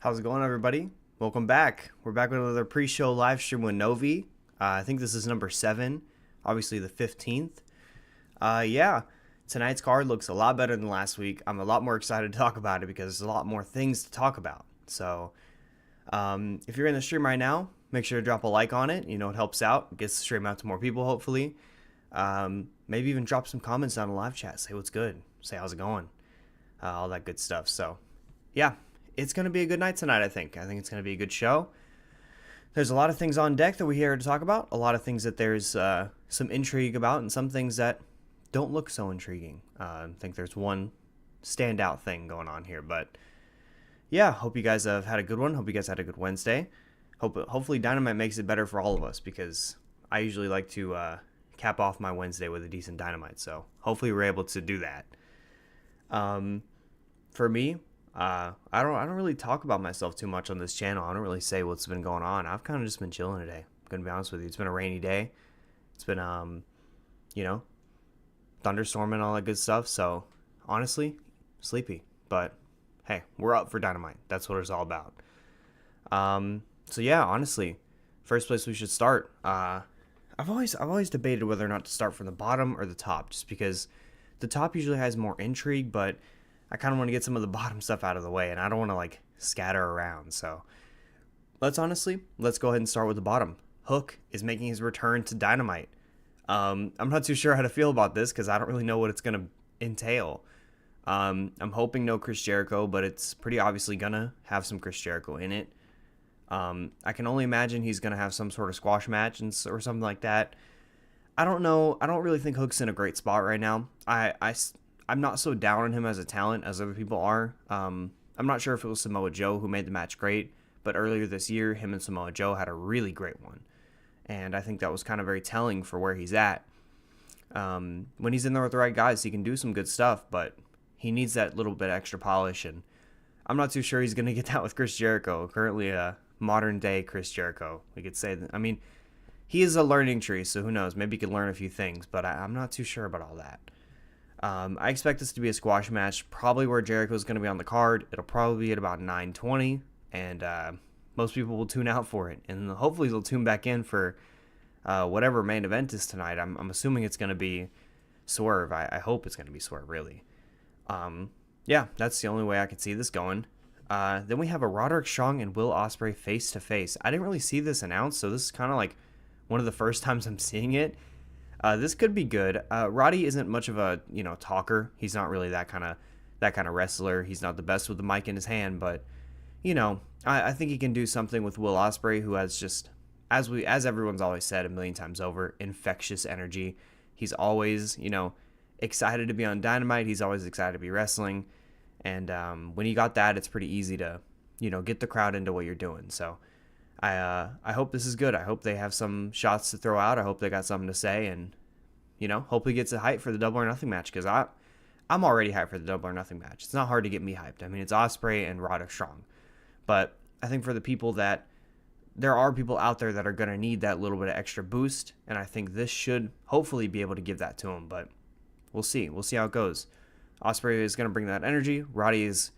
How's it going, everybody? Welcome back. We're back with another pre-show live stream with Novi. I think this is number 7, obviously the 15th. Yeah, tonight's card looks a lot better than last week. I'm a lot more excited to talk about it because there's a lot more things to talk about. So, if you're in the stream right now, make sure to drop a like on it. You know, it helps out, gets the stream out to more people, hopefully. Maybe even drop some comments down in the live chat. Say what's good. Say how's it going. All that good stuff. So, yeah. It's going to be a good night tonight, I think. I think it's going to be a good show. There's a lot of things on deck that we're here to talk about. A lot of things that there's some intrigue about, and some things that don't look so intriguing. I think there's one standout thing going on here. But yeah, hope you guys have had a good one. Hope you guys had a good Wednesday. Hopefully Dynamite makes it better for all of us, because I usually like to cap off my Wednesday with a decent Dynamite. So hopefully we're able to do that. For me, I don't really talk about myself too much on this channel. I don't really say what's been going on. I've kind of just been chilling today. I'm gonna be honest with you. It's been a rainy day. It's been thunderstorming and all that good stuff. So honestly, sleepy. But hey, we're up for Dynamite. That's what it's all about. So yeah, honestly, first place we should start. I've always debated whether or not to start from the bottom or the top, just because the top usually has more intrigue, but I kind of want to get some of the bottom stuff out of the way, and I don't want to like scatter around. So let's go ahead and start with the bottom. Hook is making his return to Dynamite. I'm not too sure how to feel about this because I don't really know what it's going to entail. I'm hoping no Chris Jericho, but it's pretty obviously going to have some Chris Jericho in it. I can only imagine he's going to have some sort of squash match or something like that. I don't know. I don't really think Hook's in a great spot right now. I'm not so down on him as a talent as other people are. I'm not sure if it was Samoa Joe who made the match great, but earlier this year, him and Samoa Joe had a really great one. And I think that was kind of very telling for where he's at. When he's in there with the right guys, he can do some good stuff, but he needs that little bit extra polish. And I'm not too sure he's going to get that with Chris Jericho, currently a modern day Chris Jericho. We could say that. I mean, he is a learning tree, so who knows? Maybe he could learn a few things, but I'm not too sure about all that. I expect this to be a squash match, probably where Jericho's going to be on the card. It'll probably be at about 9:20, and most people will tune out for it. And hopefully they'll tune back in for whatever main event is tonight. I'm assuming it's going to be Swerve. I hope it's going to be Swerve, really. Yeah, that's the only way I could see this going. Then we have a Roderick Strong and Will Ospreay face-to-face. I didn't really see this announced, so this is kind of like one of the first times I'm seeing it. This could be good. Roddy isn't much of a talker. He's not really that kind of wrestler. He's not the best with the mic in his hand, but I think he can do something with Will Ospreay, who has just, as everyone's always said a million times over, infectious energy. He's always excited to be on Dynamite. He's always excited to be wrestling, and when you got that, it's pretty easy to get the crowd into what you're doing. So I hope this is good. I hope they have some shots to throw out. I hope they got something to say, and hopefully gets it hyped for the Double or Nothing match, because I'm already hyped for the Double or Nothing match. It's not hard to get me hyped. I mean, it's Ospreay and Roderick Strong, but I think for the people that there are people out there that are going to need that little bit of extra boost, and I think this should hopefully be able to give that to them. But we'll see. We'll see how it goes. Ospreay is going to bring that energy. Roddy is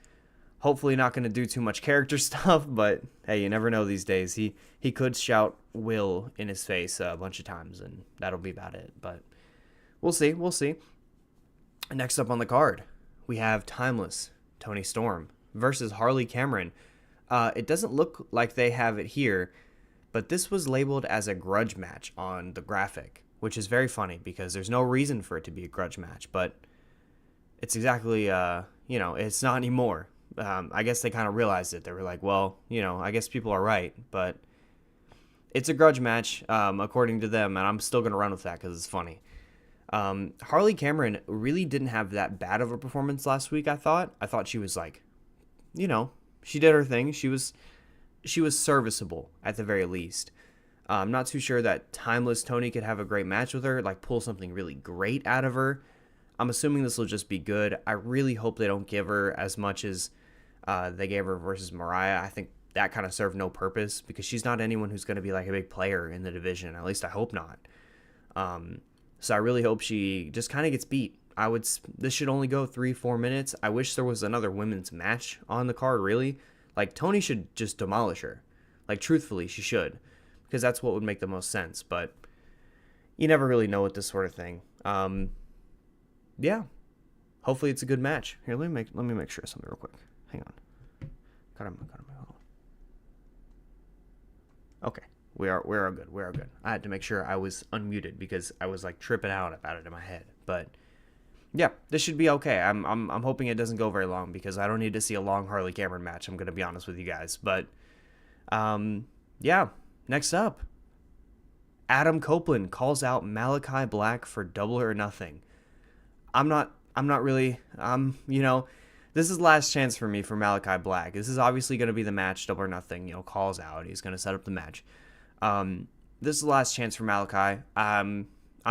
hopefully not going to do too much character stuff, but hey, you never know these days. He could shout Will in his face a bunch of times, and that'll be about it. But we'll see. Next up on the card, we have Timeless Toni Storm versus Harley Cameron. It doesn't look like they have it here, but this was labeled as a grudge match on the graphic, which is very funny because there's no reason for it to be a grudge match, but it's exactly, it's not anymore. I guess they kind of realized it. They were like, well, I guess people are right, but it's a grudge match, according to them, and I'm still going to run with that because it's funny. Harley Cameron really didn't have that bad of a performance last week, I thought. I thought she was like, she did her thing. She was serviceable at the very least. I'm not too sure that Timeless Toni could have a great match with her, like pull something really great out of her. I'm assuming this will just be good. I really hope they don't give her as much as they gave her versus Mariah. I think that kind of served no purpose because she's not anyone who's going to be like a big player in the division. At least I hope not. So I really hope she just kind of gets beat. This should only go 3-4 minutes. I wish there was another women's match on the card, really. Like, Tony should just demolish her. Like, truthfully, she should. Because that's what would make the most sense. But you never really know with this sort of thing. Yeah. Hopefully it's a good match. Here, let me make sure of something real quick. Hang on. Got him. Okay. We are good. We are good. I had to make sure I was unmuted because I was like tripping out about it in my head. But yeah, this should be okay. I'm hoping it doesn't go very long because I don't need to see a long Harley Cameron match. I'm gonna be honest with you guys. But yeah. Next up, Adam Copeland calls out Malachi Black for Double or Nothing. I'm not really, this is last chance for me for Malachi Black. This is obviously going to be the match, Double or Nothing, calls out. He's going to set up the match. This is the last chance for Malachi. I'm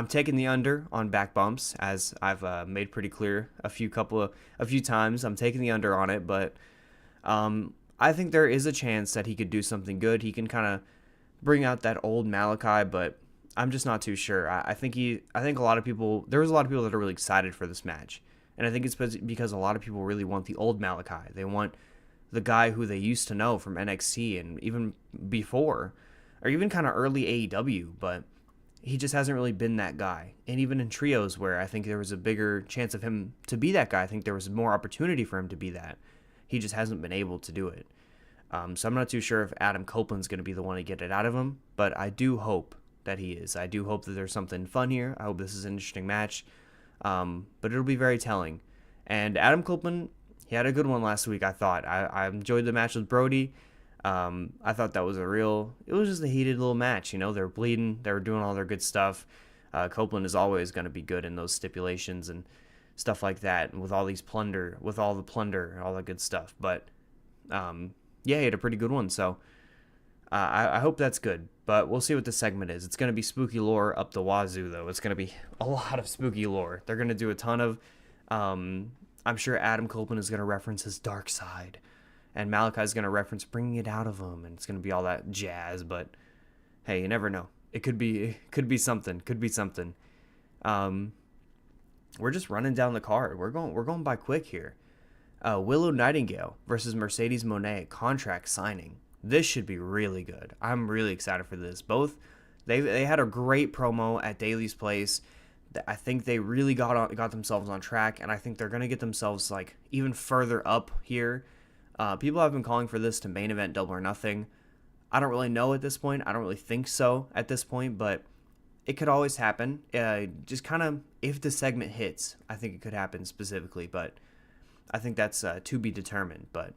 taking the under on back bumps, as I've made pretty clear a few times. I'm taking the under on it, but I think there is a chance that he could do something good. He can kind of bring out that old Malachi, but I'm just not too sure. I think a lot of people, there was a lot of people that are really excited for this match. And I think it's because a lot of people really want the old Malachi. They want the guy who they used to know from NXT and even before, or even kind of early AEW, but he just hasn't really been that guy. And even in trios where I think there was a bigger chance of him to be that guy, I think there was more opportunity for him to be that. He just hasn't been able to do it. So I'm not too sure if Adam Copeland's going to be the one to get it out of him, but I do hope that he is. I do hope that there's something fun here. I hope this is an interesting match, but it'll be very telling. And Adam Copeland, he had a good one last week, I thought. I enjoyed the match with Brody. I thought that was it was just a heated little match. They were bleeding. They were doing all their good stuff. Copeland is always going to be good in those stipulations and stuff like that, and with all the plunder, all that good stuff. But yeah, he had a pretty good one, so I hope that's good. But we'll see what the segment is. It's going to be spooky lore up the wazoo, though. It's going to be a lot of spooky lore. They're going to do a ton of, I'm sure Adam Copeland is going to reference his dark side, and Malachi's going to reference bringing it out of him, and it's going to be all that jazz. But hey, you never know. It could be something. We're just running down the card. We're going by quick here. Willow Nightingale versus Mercedes Moné contract signing. This should be really good. I'm really excited for this. Both, they had a great promo at Daly's Place. I think they really got themselves on track, and I think they're gonna get themselves like even further up here. People have been calling for this to main event Double or Nothing. I don't really know at this point. I don't really think so at this point, but it could always happen. Just kind of if the segment hits, I think it could happen specifically, but I think that's to be determined. But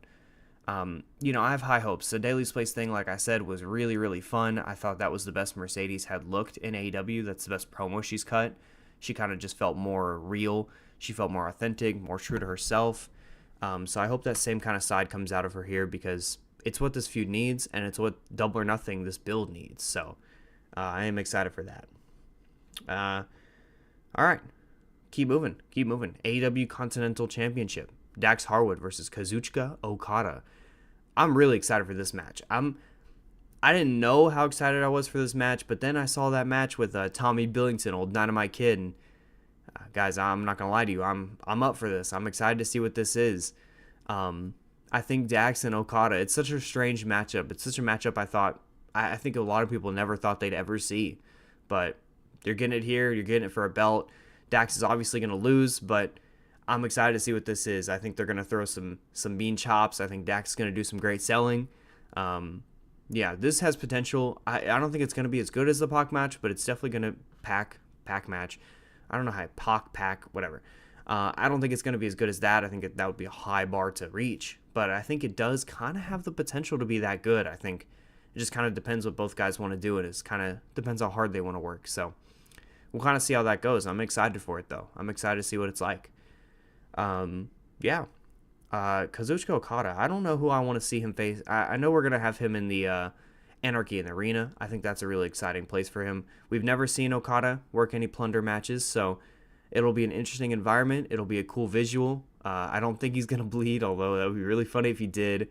I have high hopes. The Daly's Place thing, like I said, was really, really fun. I thought that was the best Mercedes had looked in AEW. That's the best promo she's cut. She kind of just felt more real. She felt more authentic, more true to herself. So I hope that same kind of side comes out of her here because it's what this feud needs, and it's what Double or Nothing this build needs. So I am excited for that. All right. Keep moving. AEW Continental Championship. Dax Harwood versus Kazuchika Okada. I'm really excited for this match. I didn't know how excited I was for this match, but then I saw that match with Tommy Billington, old Dynamite Kid, and guys, I'm not gonna lie to you, I'm up for this. I'm excited to see what this is. I think Dax and Okada, it's such a strange matchup. It's such a matchup I think a lot of people never thought they'd ever see, but you're getting it here. You're getting it for a belt. Dax is obviously gonna lose, but I'm excited to see what this is. I think they're going to throw some mean chops. I think Dax is going to do some great selling. Yeah, this has potential. I don't think it's going to be as good as the Pac match, but it's definitely going to Pac match. I don't know how Pac, whatever. I don't think it's going to be as good as that. I think that would be a high bar to reach, but I think it does kind of have the potential to be that good. I think it just kind of depends what both guys want to do. It kind of depends how hard they want to work. So we'll kind of see how that goes. I'm excited for it, though. I'm excited to see what it's like. Kazuchika Okada, I don't know who I want to see him face. I know we're going to have him in the Anarchy in the Arena. I think that's a really exciting place for him. We've never seen Okada work any plunder matches, so it'll be an interesting environment. It'll be a cool visual. I don't think he's going to bleed, although that would be really funny if he did.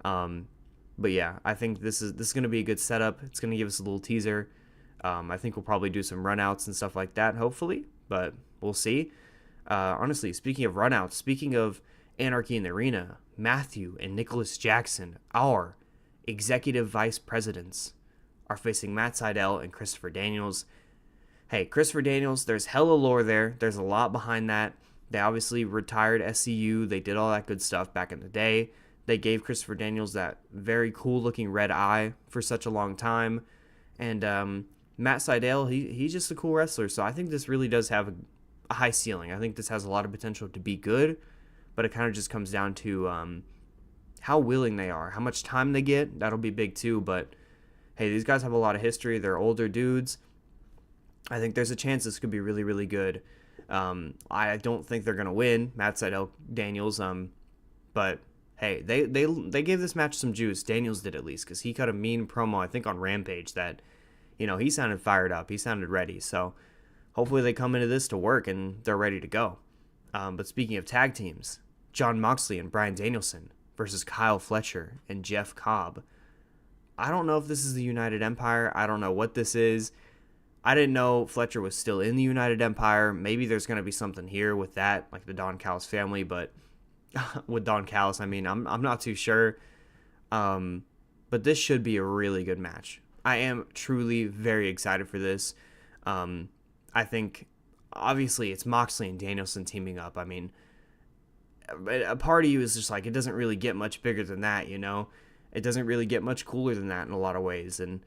But yeah, I think this is going to be a good setup. It's going to give us a little teaser. I think we'll probably do some runouts and stuff like that, hopefully, but we'll see. Honestly, speaking of runouts, speaking of Anarchy in the Arena, Matthew and Nicholas Jackson, our executive vice presidents, are facing Matt Sydal and Christopher Daniels. Hey, Christopher Daniels, there's hella lore there. There's a lot behind that. They obviously retired SCU. They did all that good stuff back in the day. They gave Christopher Daniels that very cool looking red eye for such a long time. And Matt Sydal, he's just a cool wrestler. So I think this really does have a high ceiling. I think this has a lot of potential to be good. But it kind of just comes down to how willing they are, how much time they get. That'll be big too. But hey, these guys have a lot of history. They're older dudes. I think there's a chance this could be really, really good. I don't think they're gonna win, Matt Sydal, Daniels. But hey, they gave this match some juice. Daniels did, at least, because he cut a mean promo, I think, on Rampage that, he sounded fired up. He sounded ready. So hopefully they come into this to work and they're ready to go. But speaking of tag teams, Jon Moxley and Bryan Danielson versus Kyle Fletcher and Jeff Cobb. I don't know if this is the United Empire. I don't know what this is. I didn't know Fletcher was still in the United Empire. Maybe there's going to be something here with that, like the Don Callis family, but with Don Callis, I mean, I'm not too sure. But this should be a really good match. I am truly very excited for this. I think, obviously, it's Moxley and Danielson teaming up. I mean, a part of you is just like, it doesn't really get much bigger than that, It doesn't really get much cooler than that in a lot of ways. And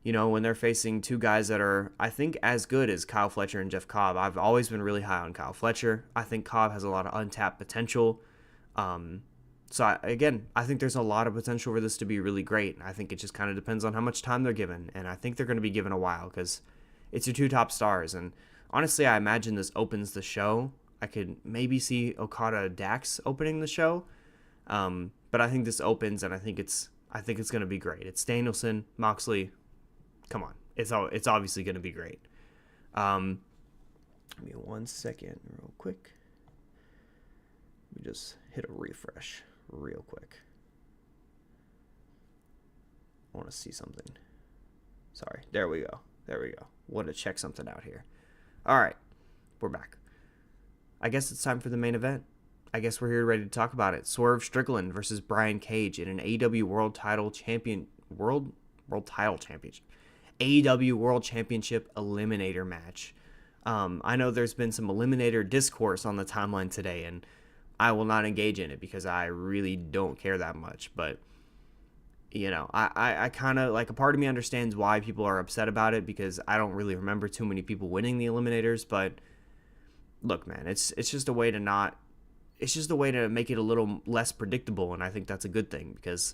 when they're facing two guys that are, I think, as good as Kyle Fletcher and Jeff Cobb. I've always been really high on Kyle Fletcher. I think Cobb has a lot of untapped potential. So, I think there's a lot of potential for this to be really great. I think it just kind of depends on how much time they're given. And I think they're going to be given a while because it's your two top stars. And honestly, I imagine this opens the show. I could maybe see Okada Dax opening the show. But I think this opens, and I think it's going to be great. It's Danielson, Moxley. Come on, it's obviously going to be great. Give me 1 second, real quick. Let me just hit a refresh, real quick. I want to see something. Sorry, there we go. Want to check something out here. All right, we're back. I guess it's time for the main event. I guess we're here ready to talk about it. Swerve Strickland versus Brian Cage in an AEW World Title Championship. AEW World Championship Eliminator match. I know there's been some Eliminator discourse on the timeline today, and I will not engage in it because I really don't care that much. But, I kind of, like, a part of me understands why people are upset about it because I don't really remember too many people winning the Eliminators. But, look, man, it's just a way to it's just a way to make it a little less predictable, and I think that's a good thing because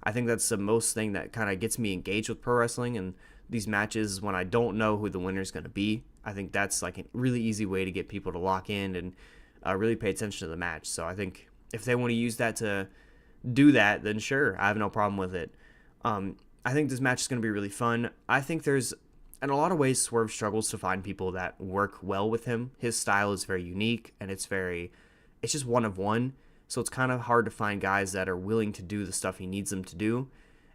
I think that's the most thing that kind of gets me engaged with pro wrestling and these matches when I don't know who the winner is going to be. I think that's like a really easy way to get people to lock in and really pay attention to the match. So I think if they want to use that to do that, then sure, I have no problem with it. I think this match is going to be really fun. I think there's, in a lot of ways, Swerve struggles to find people that work well with him. His style is very unique, and it's just one of one. So it's kind of hard to find guys that are willing to do the stuff he needs them to do.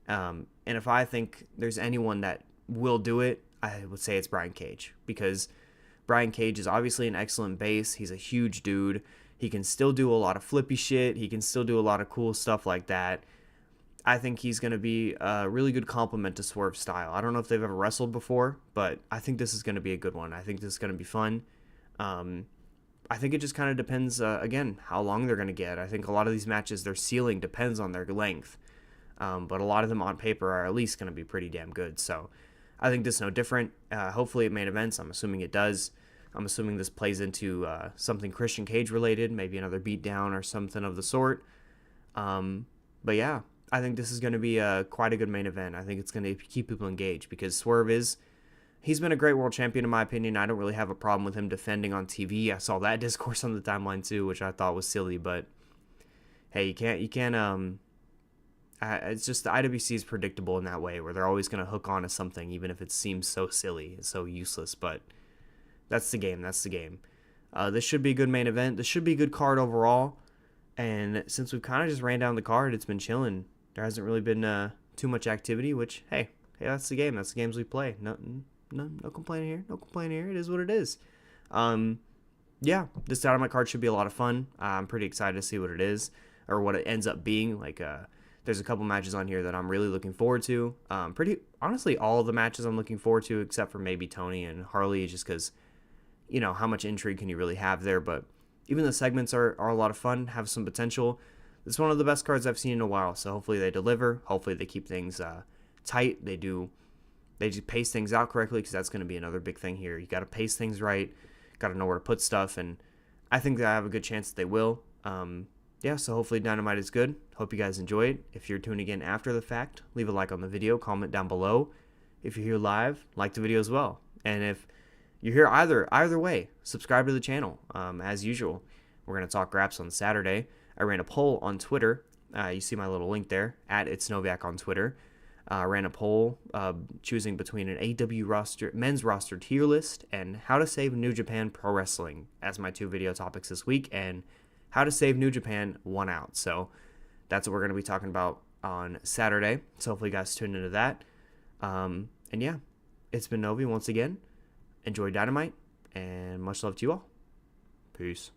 And if I think there's anyone that will do it, I would say it's Brian Cage, because Brian Cage is obviously an excellent base. He's a huge dude. He can still do a lot of flippy shit. He can still do a lot of cool stuff like that. I think he's going to be a really good complement to Swerve's style. I don't know if they've ever wrestled before, but I think this is going to be a good one. I think this is going to be fun. I think it just kind of depends, again, how long they're going to get. I think a lot of these matches, their ceiling depends on their length. But a lot of them on paper are at least going to be pretty damn good. So I think this is no different. Hopefully it main events. I'm assuming it does. I'm assuming this plays into something Christian Cage related, maybe another beatdown or something of the sort. But yeah, I think this is going to be quite a good main event. I think it's going to keep people engaged because Swerve he's been a great world champion in my opinion. I don't really have a problem with him defending on TV. I saw that discourse on the timeline too, which I thought was silly, but hey, you can't it's just the IWC is predictable in that way where they're always going to hook on to something even if it seems so silly and so useless, but that's the game. This should be a good main event. This should be a good card overall, and since we've kind of just ran down the card, it's been chilling. There hasn't really been too much activity, which hey, that's the game. That's the games we play. No complaining here. It is what it is. yeah, this Dynamite card should be a lot of fun. I'm pretty excited to see what it is or what it ends up being. There's a couple matches on here that I'm really looking forward to. Pretty honestly, all of the matches I'm looking forward to, except for maybe Tony and Harley, just because how much intrigue can you really have there? But even the segments are a lot of fun, have some potential. It's one of the best cards I've seen in a while. So hopefully they deliver. Hopefully they keep things tight. They just pace things out correctly, because that's going to be another big thing here. You got to pace things right. Got to know where to put stuff, and I think that I have a good chance that they will. Yeah, so hopefully Dynamite is good. Hope you guys enjoy it. If you're tuning in after the fact, leave a like on the video, comment down below. If you're here live, like the video as well. And if you're here either way, subscribe to the channel. As usual, we're going to talk Graps on Saturday. I ran a poll on Twitter. You see my little link there, at It's Noviak on Twitter. Ran a poll choosing between an AEW roster, men's roster tier list, and how to save New Japan Pro Wrestling as my 2 video topics this week, and how to save New Japan won out. So that's what we're going to be talking about on Saturday. So hopefully you guys tune into that. And yeah, it's been Novi once again. Enjoy Dynamite, and much love to you all. Peace.